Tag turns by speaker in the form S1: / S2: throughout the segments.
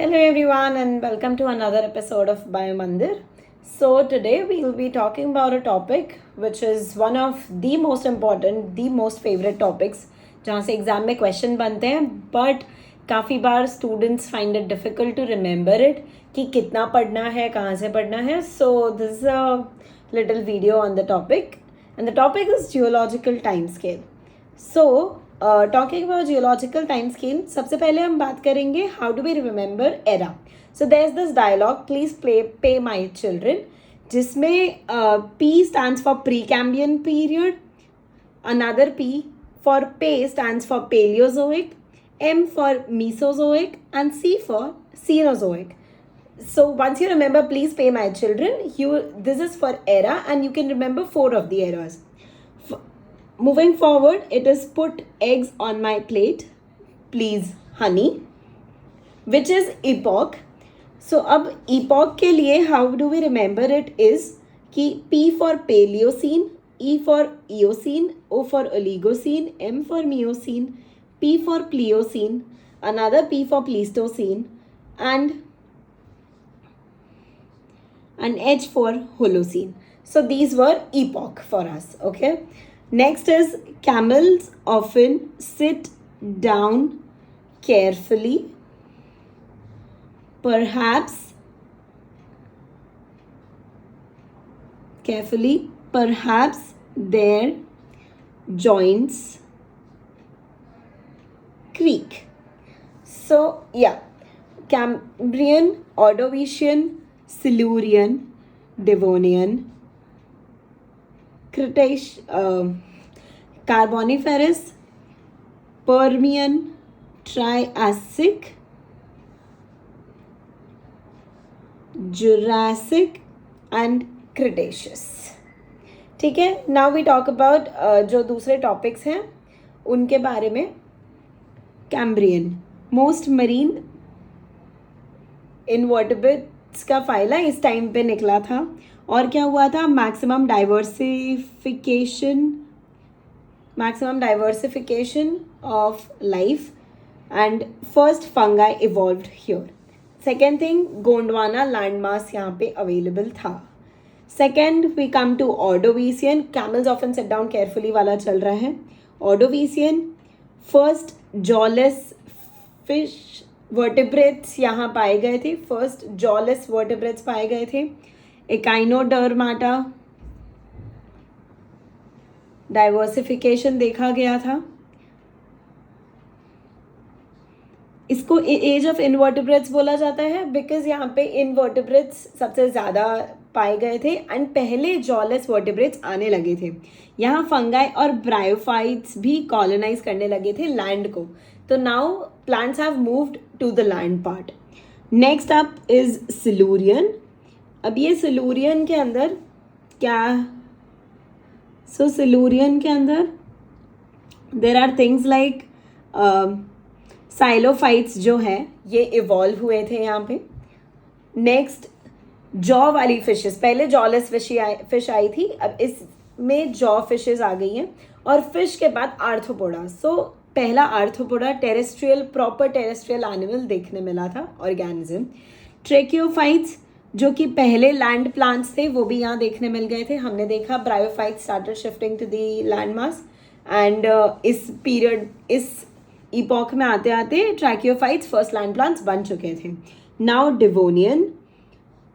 S1: Hello everyone and welcome to another episode of Biomandir. So today we will be talking about a topic which is one of the most important, the most favorite topics जहाँ से exam में question बनते हैं but काफ़ी बार students find it difficult to remember it कि कितना पढ़ना है कहाँ से पढ़ना है. So this is a little video on the topic and the topic is geological time scale. So talking about geological time scale, सबसे पहले हम बात करेंगे how do we remember era. So there is this dialogue please pay my children, जिसमें P stands for Precambrian period, another P for P stands for Paleozoic, M for Mesozoic and C for Cenozoic. So once you remember, please pay my children. This is for era and you can remember 4 of the eras. Moving forward, it is put eggs on my plate, please honey, which is epoch. So अब epoch के लिए how do we remember it is कि P for Paleocene, E for Eocene, O for Oligocene, M for Miocene, P for Pliocene, another P for Pleistocene, and an H for Holocene. So these were epoch for us, okay? Next is camels often sit down carefully, perhaps their joints creek. So yeah, Cambrian, Ordovician, Silurian, Devonian, Cretaceous, Carboniferous, Permian, Triassic, Jurassic and Cretaceous. ठीक है, now we talk about जो दूसरे topics हैं उनके बारे में. Cambrian, most marine invertebrates का phyla इस टाइम पे निकला था. और क्या हुआ था? Maximum diversification of life and first fungi evolved here. Second thing, Gondwana land mass यहाँ पे अवेलेबल था. Second we come to Ordovician. Camels often sit down carefully वाला चल रहा है. Ordovician, first jawless fish vertebrates यहाँ पाए गए थे. फर्स्ट जॉलेस वर्टिब्रेट्स पाए गए थे. एकाइनोडर्माटा, डाइवर्सिफिकेशन देखा गया था. इसको एज ऑफ इनवर्टिब्रेट्स बोला जाता है बिकॉज यहाँ पे इनवर्टिब्रेट्स सबसे ज़्यादा पाए गए थे एंड पहले जॉलेस वर्टिब्रेट्स आने लगे थे. यहाँ फंगाई और ब्रायोफाइट्स भी कॉलोनाइज करने लगे थे लैंड को. तो now plants have moved to the land part. Next up is Silurian. अब ये सिलूरियन के अंदर क्या, सो सिलूरियन के अंदर देर आर थिंग्स लाइक साइलोफाइट्स जो है ये इवॉल्व हुए थे यहाँ पे. नेक्स्ट जॉ वाली फिशेस, पहले जॉलेस फिश आई थी, अब इसमें जॉ फिशेस आ गई हैं. और फिश के बाद आर्थ्रोपोडा. सो पहला arthropoda terrestrial, proper terrestrial animal देखने मिला था, ऑर्गेनिज्म. ट्रेकियोफाइट्स जो कि पहले लैंड प्लांट्स थे वो भी यहाँ देखने मिल गए थे. हमने देखा bryophytes started shifting to the land mass and इस पीरियड, इस इपॉक में आते आते ट्रैकियोफाइट्स फर्स्ट लैंड प्लांट्स बन चुके थे. Now Devonian,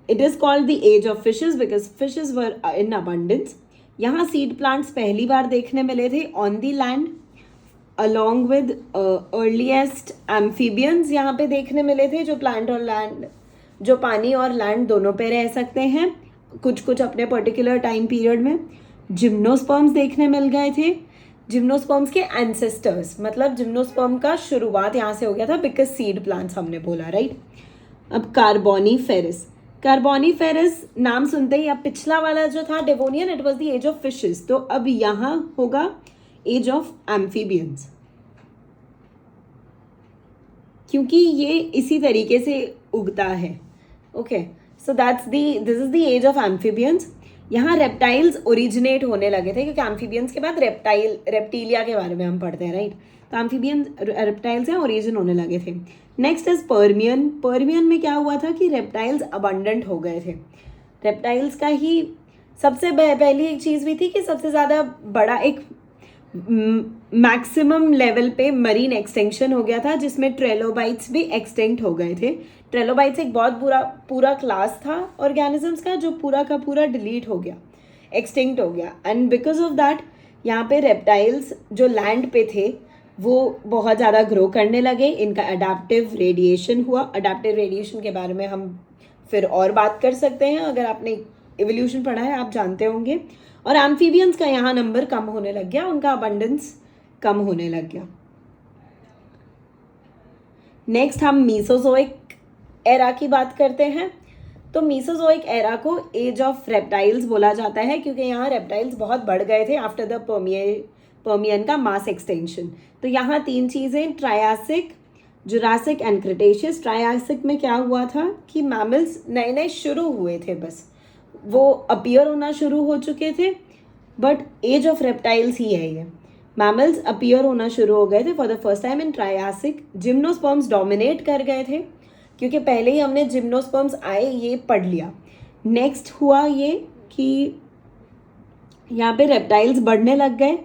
S1: it is called the age of fishes because fishes were in abundance. यहाँ सीड प्लांट्स पहली बार देखने मिले थे on the land along with earliest amphibians यहाँ पे देखने मिले थे जो प्लांट और लैंड, जो पानी और लैंड दोनों पे रह सकते हैं कुछ अपने पर्टिकुलर टाइम पीरियड में. जिम्नोस्पर्म्स देखने मिल गए थे. जिम्नोस्पर्म्स के एंसेस्टर्स, मतलब जिम्नोस्पर्म का शुरुआत यहाँ से हो गया था बिकॉज सीड प्लांट्स हमने बोला, राइट. अब कार्बोनीफेरस. कार्बोनीफेरस नाम सुनते ही, अब पिछला वाला जो था Devonian, it was the age of fishes. तो अब यहाँ होगा एज ऑफ एम्फीबियंस क्योंकि ये इसी तरीके से उगता है. Okay, so this is the age of amphibians. यहाँ रेप्टाइल्स ओरिजिनेट होने लगे थे क्योंकि एम्फीबियंस के बाद रेप्टिलिया के बारे में हम पढ़ते हैं, राइट. तो एम्फीबियन रेप्टाइल्स हैं ओरिजिन होने लगे थे. Next is Permian. पर्मियन में क्या हुआ था कि रेप्टाइल्स अबंडेंट हो गए थे. रेप्टाइल्स का ही सबसे पहली एक चीज़ भी थी कि सबसे ज़्यादा बड़ा एक मैक्सिमम लेवल पे मरीन एक्सटेंशन हो गया था, जिसमें ट्रेलोबाइट्स भी एक्सटेंक्ट हो गए थे. ट्रेलोबाइट्स एक बहुत पूरा क्लास था ऑर्गेनिजम्स का, जो पूरा का पूरा डिलीट हो गया, एक्सटिंक्ट हो गया. एंड बिकॉज ऑफ दैट यहाँ पे रेप्टाइल्स जो लैंड पे थे वो बहुत ज़्यादा ग्रो करने लगे. इनका अडेप्टिव रेडिएशन हुआ. अडेप्टिव रेडिएशन के बारे में हम फिर और बात कर सकते हैं, अगर आपने एवोल्यूशन पढ़ा है आप जानते होंगे. और एम्फीबियंस का यहाँ नंबर कम होने लग गया, उनका अबंडेंस कम होने लग गया. नेक्स्ट हम मीसोजोइक एरा की बात करते हैं. तो मीसोजोइक एरा को एज ऑफ रेप्टाइल्स बोला जाता है, क्योंकि यहाँ रेप्टाइल्स बहुत बढ़ गए थे आफ्टर द पर्मियन का मास एक्सटेंशन. तो यहाँ 3 चीज़ें, Triassic, Jurassic and Cretaceous. Triassic में क्या हुआ था कि मैमल्स नए नए शुरू हुए थे, बस वो अपीयर होना शुरू हो चुके थे, बट एज ऑफ रेप्टाइल्स ही है ये. मैमल्स अपीयर होना शुरू हो गए थे for the first time in Triassic. Gymnosperms dominate कर गए थे, क्योंकि पहले ही हमने जिम्नोस्पर्म्स आए ये पढ़ लिया. नेक्स्ट हुआ ये कि यहाँ पे रेप्टाइल्स बढ़ने लग गए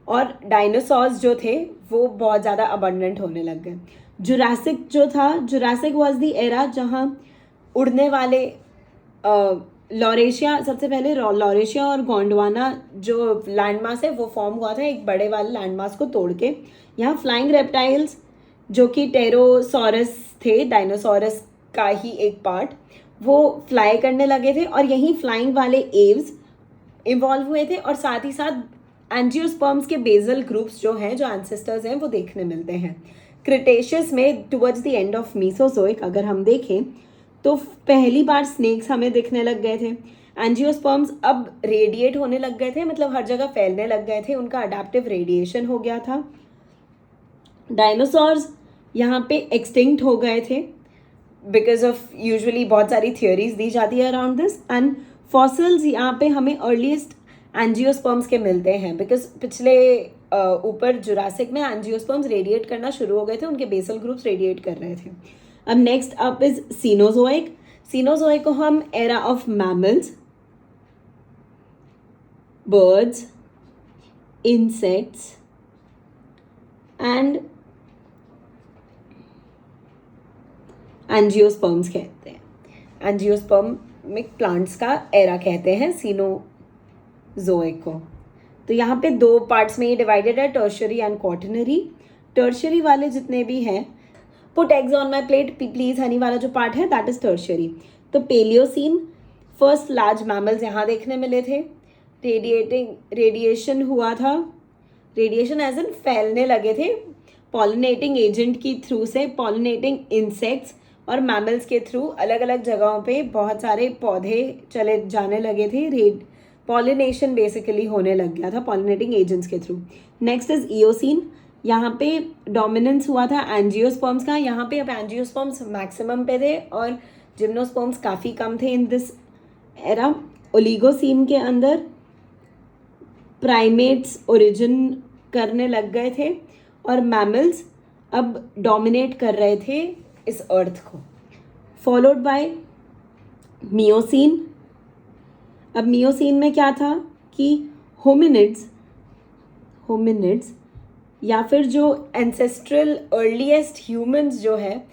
S1: और डायनासोर्स जो थे वो बहुत ज़्यादा अबंडेंट होने लग गए. जुरासिक जो था, जुरासिक वाज द एरा जहाँ उड़ने वाले लॉरेशिया, सबसे पहले लॉरेशिया और गोंडवाना जो लैंडमास है वो फॉर्म हुआ था एक बड़े वाले लैंडमास को तोड़ के. यहाँ फ्लाइंग रेप्टाइल्स जो कि टेरोसॉरस थे, डायनासोरस का ही एक पार्ट, वो फ्लाई करने लगे थे. और यहीं फ्लाइंग वाले एव्स इवॉल्व हुए थे. और साथ ही साथ एंजियोस्पर्म्स के बेसल ग्रुप्स जो हैं, जो एंसेस्टर्स हैं, वो देखने मिलते हैं. क्रिटेशियस में towards the end of Mesozoic अगर हम देखें तो पहली बार स्नेक्स हमें दिखने लग गए थे. एंजियोस्पर्म्स अब रेडिएट होने लग गए थे, मतलब हर जगह फैलने लग गए थे, उनका अडेप्टिव रेडिएशन हो गया था. डायनासोर्स यहाँ पे एक्सटिंक्ट हो गए थे बिकॉज ऑफ, यूजुअली बहुत सारी थियोरीज दी जाती है अराउंड दिस. एंड फॉसिल्स यहाँ पे हमें अर्लीस्ट एंजियोस्पर्म्स के मिलते हैं, बिकॉज पिछले ऊपर जुरासिक में एंजियोस्पर्म्स रेडिएट करना शुरू हो गए थे, उनके बेसल ग्रुप्स रेडिएट कर रहे थे. अब next up is Cenozoic. Cenozoic को हम era of mammals, birds, insects and angiosperms कहते हैं. एंजियोस्पर्मिक प्लांट्स का एरा कहते हैं सीनोजोइक को. तो यहाँ पे 2 पार्ट्स में ये डिवाइडेड है, टर्शरी एंड क्वाटरनरी. टर्शरी वाले जितने भी हैं, put eggs on my plate please Honey वाला जो पार्ट है दैट इज टर्शरी. तो पेलियोसीन, फर्स्ट लार्ज मैमल्स यहाँ देखने मिले थे. रेडिएशन हुआ था, रेडिएशन एज इन फैलने लगे थे पॉलिनेटिंग एजेंट की थ्रू से. पॉलिनेटिंग इंसेक्ट्स और मैमल्स के थ्रू अलग अलग जगहों पे बहुत सारे पौधे चले जाने लगे थे. पॉलिनेशन बेसिकली होने लग गया था पॉलिनेटिंग एजेंट्स के थ्रू. Next is Eocene. यहाँ पे डोमिनेंस हुआ था एंजियोस्पर्म्स का. यहाँ पे अब एंजियोस्पर्म्स मैक्सिमम पे थे और जिम्नोस्पर्म्स काफ़ी कम थे इन दिस एरा. ओलिगोसीन के अंदर प्राइमेट्स ओरिजिन करने लग गए थे और मैमल्स अब डोमिनेट कर रहे थे इस अर्थ को. Followed by Miocene. अब मियोसीन में क्या था कि होमिनिड्स या फिर जो एंसेस्ट्रल अर्लीस्ट ह्यूमंस जो है,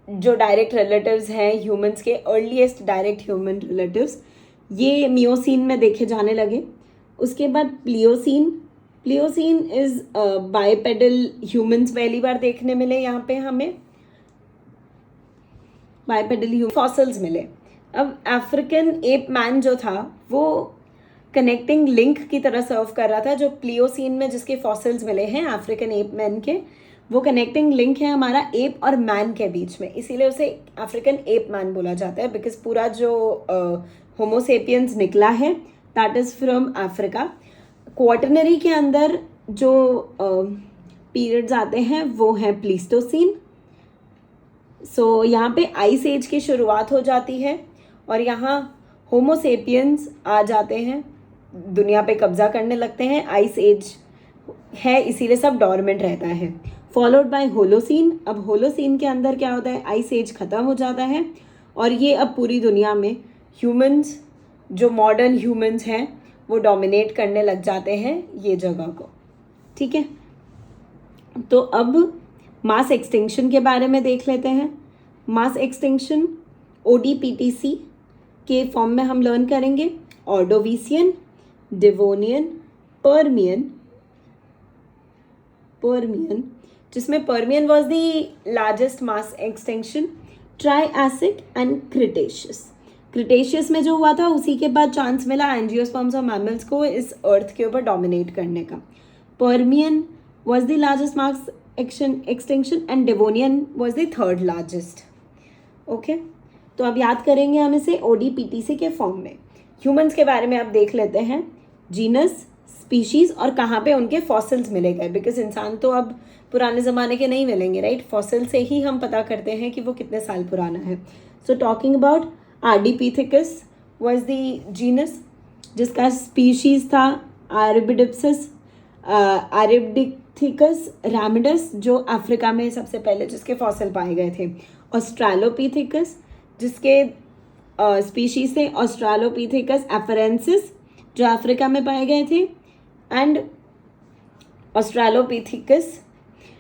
S1: जो डायरेक्ट रिलेटिव्स हैं ह्यूमंस के, अर्लीस्ट डायरेक्ट ह्यूमन रिलेटिव्स, ये मियोसीन में देखे जाने लगे. उसके बाद Pliocene. Pliocene is bipedal humans पहली बार देखने मिले यहाँ पे हमें, बाइपेडल फॉसिल्स मिले. अब अफ्रीकन एप मैन जो था वो कनेक्टिंग लिंक की तरह सर्व कर रहा था. जो प्लियोसीन में जिसके फॉसिल्स मिले हैं अफ्रीकन एप मैन के, वो कनेक्टिंग लिंक है हमारा एप और मैन के बीच में, इसीलिए उसे अफ्रीकन एप मैन बोला जाता है. बिकॉज पूरा जो होमोसेपियंस निकला है that is from Africa. Quaternary के अंदर जो पीरियड्स आते हैं वो हैं प्लीस्टोसीन. सो यहाँ पे आइस एज की शुरुआत हो जाती है और यहाँ होमोसेपियंस आ जाते हैं, दुनिया पे कब्जा करने लगते हैं. आइस एज है इसीलिए सब डोरमेंट रहता है. Followed by Holocene. अब होलोसीन के अंदर क्या होता है, आइस एज ख़त्म हो जाता है और ये अब पूरी दुनिया में ह्यूमंस, जो मॉडर्न ह्यूमंस हैं, वो डोमिनेट करने लग जाते हैं ये जगह को। ठीक है, तो अब मास एक्सटिंक्शन के बारे में देख लेते हैं। मास एक्सटिंक्शन ODPTC के फॉर्म में हम लर्न करेंगे। ऑर्डोविसियन, डिवोनियन, पर्मियन, जिसमें Permian was the largest mass extension, Triassic and Cretaceous. Cretaceous में जो हुआ था उसी के बाद चांस मिला एंजियोस्पर्म्स और मैमल्स को इस अर्थ के ऊपर डोमिनेट करने का। Permian was the largest mass extension and Devonian was the third largest. Okay, तो अब याद करेंगे हम इसे ODPTC के फॉर्म में। ह्यूमंस के बारे में अब देख लेते हैं, जीनस, स्पीशीज़ और कहाँ पे उनके फॉसिल्स मिले गए, बिकॉज इंसान तो अब पुराने ज़माने के नहीं मिलेंगे, राइट। फॉसिल से ही हम पता करते हैं कि वो कितने साल पुराना है। So talking about Ardipithecus was the genus, जिसका स्पीशीज़ था आरिबिडिप्सिस, आरिबिडिथिकस रैमिडस, जो अफ्रीका में सबसे पहले जिसके फॉसिल पाए गए थे। ऑस्ट्रालोपिथिकस, जिसके स्पीशीज थे ऑस्ट्रालोपिथिकस एफरेंसिस, जो अफ्रीका में पाए गए थे, एंड ऑस्ट्रालोपिथिकस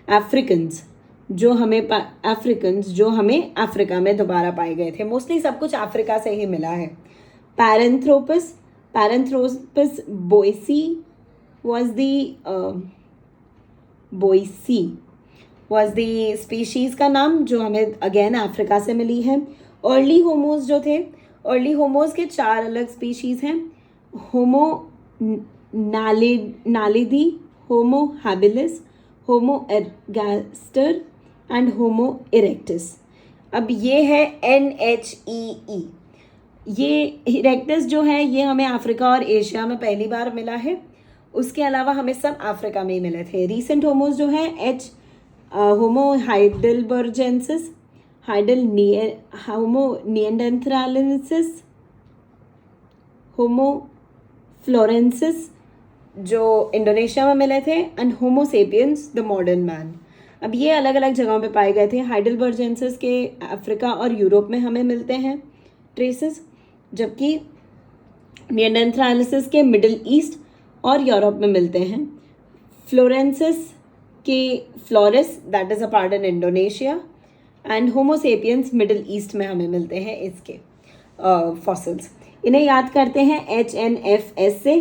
S1: अफ्रीकन्स, जो हमें अफ्रीका में दोबारा पाए गए थे। मोस्टली सब कुछ अफ्रीका से ही मिला है। पैरेंथ्रोपस बोइसी वॉज द स्पीशीज़ का नाम, जो हमें अगेन अफ्रीका से मिली है। अर्ली होमोज जो थे, अर्ली होमोज के 4 अलग स्पीशीज़ हैं, Homo naledi, Homo habilis, Homo ergaster and Homo erectus. अब ये है NHEE। ये इरेक्टस जो है ये हमें अफ्रीका और एशिया में पहली बार मिला है, उसके अलावा हमें सब अफ्रीका में ही मिले थे। रीसेंट होमोज जो है होमो हाइडेलबर्जेंसिस, होमो निएंडरथालेंसिस, होमो फ्लोरेंसिस जो इंडोनेशिया में मिले थे, and homo sapiens the modern man. अब ये अलग अलग जगहों पे पाए गए थे। हाइडेलबर्जेंसिस के अफ्रीका और यूरोप में हमें मिलते हैं ट्रेसेस, जबकि निएंडरथालेंसिस के मिडिल ईस्ट और यूरोप में मिलते हैं। फ्लोरेंसिस के Flores, that is a part in Indonesia, and homo sapiens middle east में हमें मिलते हैं इसके फॉसिल्स। इन्हें याद करते हैं HNFS से,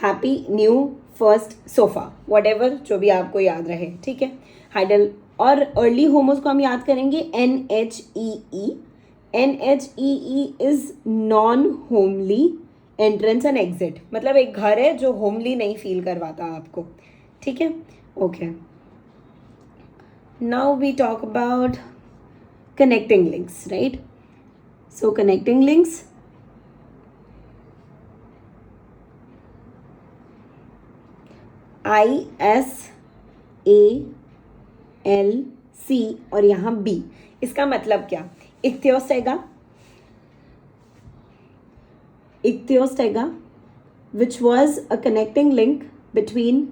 S1: happy new first sofa, what जो भी आपको याद रहे। ठीक है, हाइडल और अर्ली होमोज को हम याद करेंगे NHEE। NHEE is non homely entrance and exit, मतलब एक घर है जो होमली नहीं फील करवाता आपको। ठीक है, okay. Now we talk about connecting links, right? So connecting links, ISALC और यहाँ B, इसका मतलब क्या? इक्थियोस्टेगा, which was a connecting link between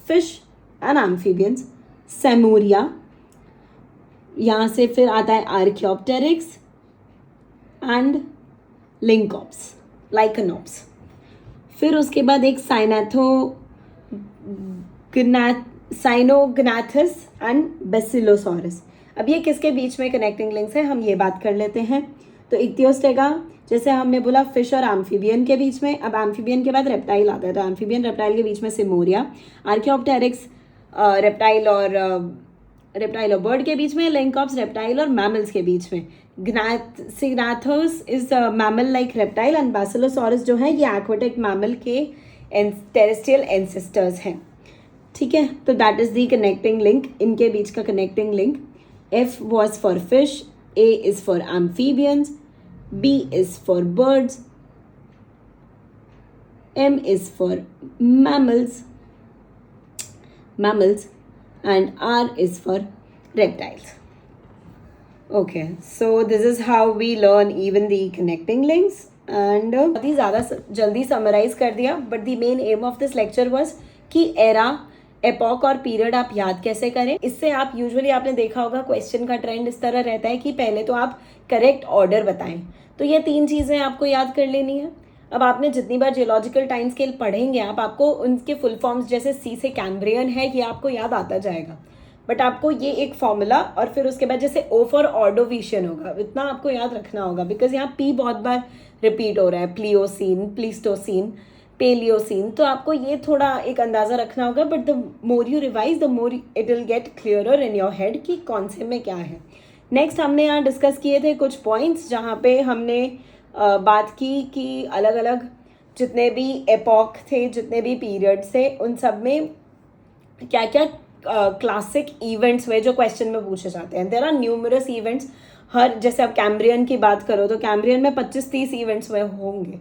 S1: fish and amphibians. सेमूरिया, यहाँ से फिर आता है आर्कियोप्टेरिक्स एंड लिंकॉप्स, लाइकनॉप्स। फिर उसके बाद एक साइनोग्नाथस एंड बेसिलोसॉरस। अब ये किसके बीच में कनेक्टिंग लिंक्स है, हम ये बात कर लेते हैं। तो इक्थियोस्टेगा, जैसे हमने बोला फिश और एम्फीबियन के बीच में, अब एम्फीबियन के बाद रेप्टाइल आता है, तो एम्फीबियन रेप्टाइल के बीच में सिमोरिया। आर्कियोप्टेरिक्स रेप्टाइल और बर्ड के बीच में, लिंकॉप्स रेप्टाइल और मैमल्स के बीच में। ग्नाथोस is mammal like reptile and Basilosaurus जो है ये एक्वाटिक मैमल के टेरेस्ट्रियल एंसेस्टर्स हैं। ठीक है, तो that is the connecting link, इनके बीच का connecting link. F was for fish, A is for amphibians, B is for birds, M is for mammals, and R is for reptiles. Okay, so this is how we learn even the connecting links. And बहुत ही ज़्यादा जल्दी summarize कर दिया, but the main aim of this lecture was कि epoch और period आप याद कैसे करें, इससे आप यूजुअली आपने देखा होगा क्वेश्चन का ट्रेंड इस तरह रहता है कि पहले तो आप करेक्ट ऑर्डर बताएं। तो ये 3 चीज़ें आपको याद कर लेनी है। अब आपने जितनी बार जियोलॉजिकल टाइम स्केल पढ़ेंगे आपको उनके फुल फॉर्म्स जैसे सी से कैम्ब्रियन है ये आपको याद आता जाएगा, बट आपको ये एक फॉर्मूला और फिर उसके बाद जैसे ओ फॉर ऑर्डोविशियन होगा इतना आपको याद रखना होगा, बिकॉज यहाँ पी बहुत बार रिपीट हो रहा है, प्लियोसीन, प्लीस्टोसीन, पेलियोसीन। तो आपको ये थोड़ा एक अंदाज़ा रखना होगा, but the more you revise the more it will get clearer in your head कि कौन से में क्या है। नेक्स्ट हमने यहाँ डिस्कस किए थे कुछ पॉइंट्स जहाँ पे हमने बात की कि अलग अलग जितने भी एपॉक थे, जितने भी पीरियड्स थे, उन सब में क्या क्या क्लासिक इवेंट्स हुए जो क्वेश्चन में पूछे जाते हैं। There are numerous events. हर जैसे आप कैम्ब्रियन की बात करो तो कैम्ब्रियन में 25-30 इवेंट्स हुए होंगे,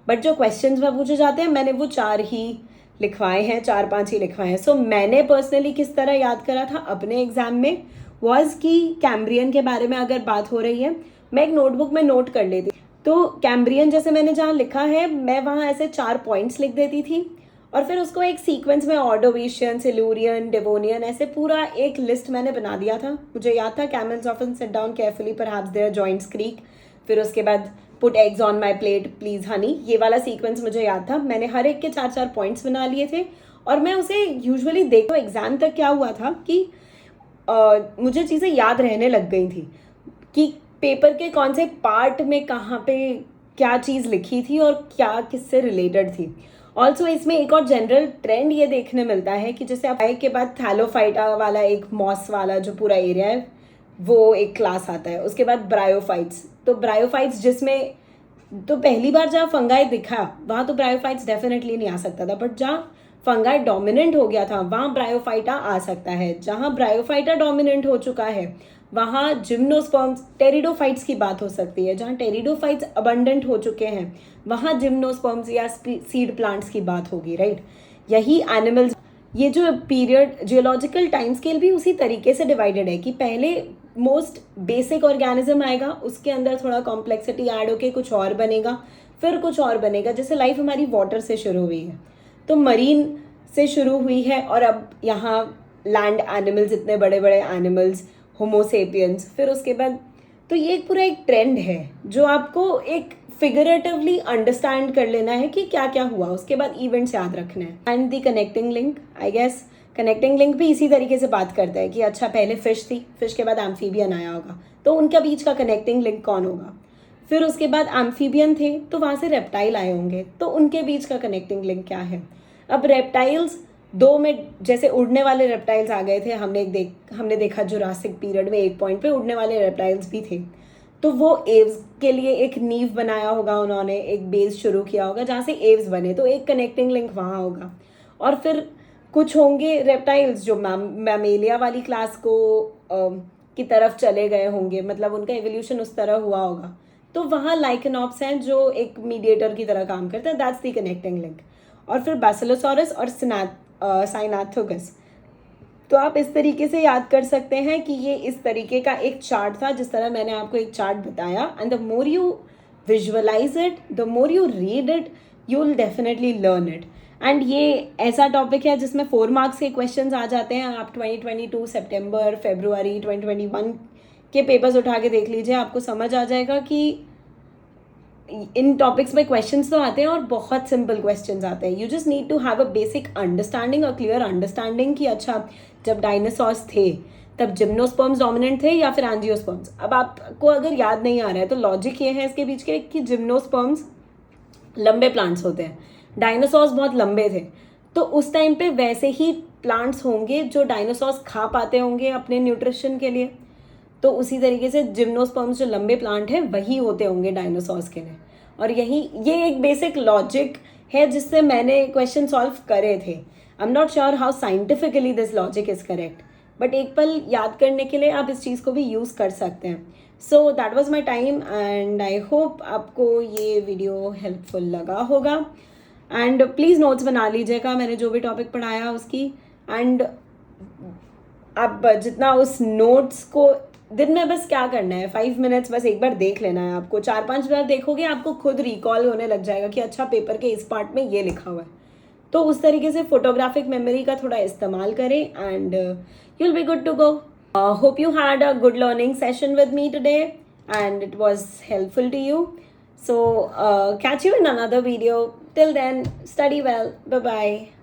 S1: बट जो क्वेश्चंस में पूछे जाते हैं मैंने वो 4 ही लिखवाए हैं, 4-5 ही लिखवाए हैं। सो मैंने पर्सनली किस तरह याद करा था अपने एग्जाम में वॉज कि कैम्ब्रियन के बारे में अगर बात हो रही है मैं एक नोटबुक में नोट कर लेती। तो कैम्ब्रियन जैसे मैंने जहाँ लिखा है मैं वहाँ ऐसे 4 पॉइंट्स लिख देती थी और फिर उसको एक सीक्वेंस में ऑर्डोविशियन, सिल्यूरियन, डेवोनियन, ऐसे पूरा एक लिस्ट मैंने बना दिया था। मुझे याद था camels often sit down carefully perhaps their joints creak, फिर उसके बाद put eggs on my plate please honey, ये वाला सीक्वेंस मुझे याद था। मैंने हर एक के 4-4 पॉइंट्स बना लिए थे और मैं उसे यूजुअली देखो एग्जाम तक क्या हुआ था कि मुझे चीज़ें याद रहने लग गई थी कि पेपर के कौन से पार्ट में कहाँ पे क्या चीज़ लिखी थी और क्या किससे रिलेटेड थी। ऑल्सो इसमें एक और जनरल ट्रेंड ये देखने मिलता है कि जैसे आप के बाद थैलोफाइटा वाला एक मॉस वाला जो पूरा एरिया है वो एक क्लास आता है, उसके बाद ब्रायोफाइट्स। तो ब्रायोफाइट्स जिसमें तो पहली बार जहाँ फंगाई दिखा वहाँ तो ब्रायोफाइट्स डेफिनेटली नहीं आ सकता था, बट जहाँ फंगाई डोमिनेंट हो गया था वहाँ ब्रायोफाइटा आ सकता है। जहाँ ब्रायोफाइटा डोमिनेंट हो चुका है वहाँ जिम्नोस्पर्म्स, टेरिडोफाइट्स की बात हो सकती है। जहाँ टेरिडोफाइट्स अबंडेंट हो चुके हैं वहाँ जिम्नोस्पर्म्स या सीड प्लांट्स की बात होगी, राइट। यही एनिमल्स, ये जो पीरियड जियोलॉजिकल टाइम स्केल भी उसी तरीके से डिवाइडेड है कि पहले मोस्ट बेसिक ऑर्गेनिज्म आएगा, उसके अंदर थोड़ा कॉम्प्लेक्सिटी ऐड होके कुछ और बनेगा, फिर कुछ और बनेगा। जैसे लाइफ हमारी वाटर से शुरू हुई है तो मरीन से शुरू हुई है और अब यहाँ लैंड एनिमल्स, इतने बड़े बड़े एनिमल्स, होमोसेपियंस, फिर उसके बाद तो ये एक पूरा एक ट्रेंड है जो आपको एक फिगरेटिवली अंडरस्टैंड कर लेना है कि क्या क्या हुआ, उसके बाद इवेंट्स याद रखना है। And the connecting link, I guess connecting link भी इसी तरीके से बात करता है कि अच्छा पहले फिश थी, फिश के बाद एम्फीबियन आया होगा तो उनका बीच का कनेक्टिंग लिंक कौन होगा, फिर उसके बाद एम्फीबियन थे तो वहाँ से रेप्टाइल आए होंगे तो उनके बीच का कनेक्टिंग लिंक क्या है। अब रेप्टाइल्स 2 में जैसे उड़ने वाले रेप्टाइल्स आ गए थे, हमने देखा जुरासिक पीरियड में एक पॉइंट पे उड़ने वाले रेप्टाइल्स भी थे, तो वो एव्स के लिए एक नींव बनाया होगा उन्होंने, एक बेस शुरू किया होगा जहाँ से एव्स बने, तो एक कनेक्टिंग लिंक वहाँ होगा। और फिर कुछ होंगे रेप्टाइल्स जो मैमेलिया वाली क्लास को की तरफ चले गए होंगे, मतलब उनका एवोल्यूशन उस तरह हुआ होगा, तो वहाँ लाइकेनॉप्स हैं जो एक मीडिएटर की तरह काम करते हैं, दैट्स द कनेक्टिंग लिंक। और फिर बैसिलोसॉरस और साइनाथोगस, तो आप इस तरीके से याद कर सकते हैं कि ये इस तरीके का एक चार्ट था जिस तरह मैंने आपको एक चार्ट बताया। And the more you visualise it, the more you read it, you will definitely learn it. And ये ऐसा टॉपिक है जिसमें 4 मार्क्स के क्वेश्चंस आ जाते हैं। आप 2022 सितंबर, फरवरी 2021 के पेपर्स उठा के देख लीजिए, आपको समझ आ जाएगा कि इन टॉपिक्स में क्वेश्चंस तो आते हैं और बहुत सिंपल क्वेश्चंस आते हैं। You just need to have a basic understanding, a clear understanding कि अच्छा जब डायनासोर्स थे तब जिम्नोस्पर्म्स डोमिनेंट थे या फिर एंजियोस्पर्म्स। अब आपको अगर याद नहीं आ रहा है तो लॉजिक ये है इसके बीच के कि जिम्नोस्पर्म्स लंबे प्लांट्स होते हैं, डायनासोर्स बहुत लंबे थे, तो उस टाइम पे वैसे ही प्लांट्स होंगे जो डायनासोर्स खा पाते होंगे अपने न्यूट्रिशन के लिए, तो उसी तरीके से जिम्नोस्पर्म्स जो लंबे प्लांट हैं वही होते होंगे डायनासोर्स के लिए। और ये एक बेसिक लॉजिक है जिससे मैंने क्वेश्चन सॉल्व करे थे। I am not sure how scientifically this logic is correct, but एक पल याद करने के लिए आप इस चीज़ को भी यूज़ कर सकते हैं। So that was my time and I hope आपको ये वीडियो हेल्पफुल लगा होगा। एंड प्लीज़ नोट्स बना लीजिएगा मैंने जो भी टॉपिक पढ़ाया उसकी। एंड आप जितना उस नोट्स को दिन में बस क्या करना है, 5 मिनट्स बस एक बार देख लेना है। आपको 4-5 बार देखोगे आपको खुद रिकॉल होने लग जाएगा कि अच्छा पेपर के इस पार्ट में ये लिखा हुआ है। तो उस तरीके से फोटोग्राफिक मेमोरी का थोड़ा इस्तेमाल करें and you will be good to go. Hope you had a good learning session with me today and it was helpful to you. So catch you in another video. Till then, study well. Bye bye.